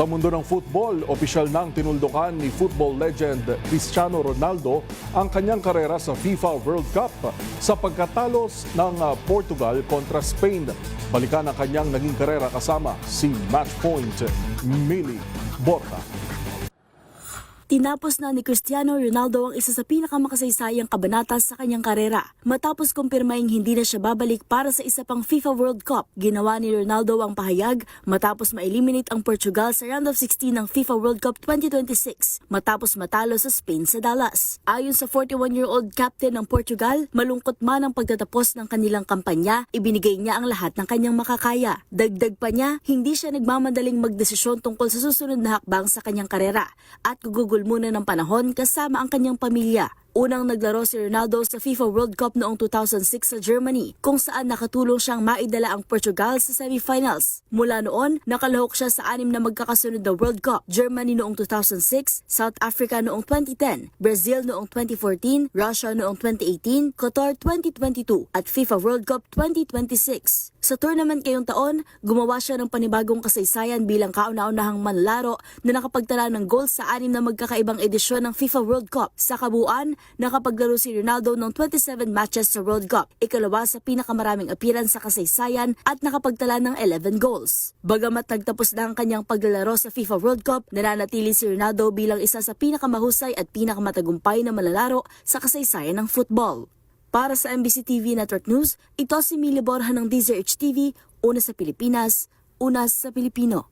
Sa mundo ng football, opisyal nang tinuldukan ni football legend Cristiano Ronaldo ang kanyang karera sa FIFA World Cup sa pagkatalos ng Portugal kontra Spain. Balikan ang kanyang naging karera kasama si Matchpoint Mili Borja. Tinapos na ni Cristiano Ronaldo ang isa sa pinakamakasaysayang kabanata sa kanyang karera. Matapos kumpirmahing hindi na siya babalik para sa isa pang FIFA World Cup, ginawa ni Ronaldo ang pahayag matapos ma-eliminate ang Portugal sa round of 16 ng FIFA World Cup 2026 matapos matalo sa Spain sa Dallas. Ayon sa 41-year-old captain ng Portugal, malungkot man ang pagtatapos ng kanilang kampanya, ibinigay niya ang lahat ng kanyang makakaya. Dagdag pa niya, hindi siya nagmamadaling magdesisyon tungkol sa susunod na hakbang sa kanyang karera at gugugol muna ng panahon kasama ang kanyang pamilya. Unang naglaro si Ronaldo sa FIFA World Cup noong 2006 sa Germany, kung saan nakatulong siyang maidala ang Portugal sa semifinals. Mula noon, nakalahok siya sa 6 na magkakasunod na World Cup: Germany noong 2006, South Africa noong 2010, Brazil noong 2014, Russia noong 2018, Qatar 2022 at FIFA World Cup 2026. Sa tournament ngayong taon, gumawa siya ng panibagong kasaysayan bilang kauna-unahang manlalaro na nakapagtala ng goal sa 6 na magkakaibang edisyon ng FIFA World Cup. Sa kabuuan, nakapaglaro si Ronaldo ng 27 matches sa World Cup, ikalawa sa pinakamaraming appearance sa kasaysayan at nakapagtala ng 11 goals. Bagamat nagtapos na ang kanyang paglalaro sa FIFA World Cup, nananatili si Ronaldo bilang isa sa pinakamahusay at pinakamatagumpay na manlalaro sa kasaysayan ng football. Para sa MBC TV Network News, ito si Mili Borja ng DZRH TV, una sa Pilipinas, una sa Pilipino.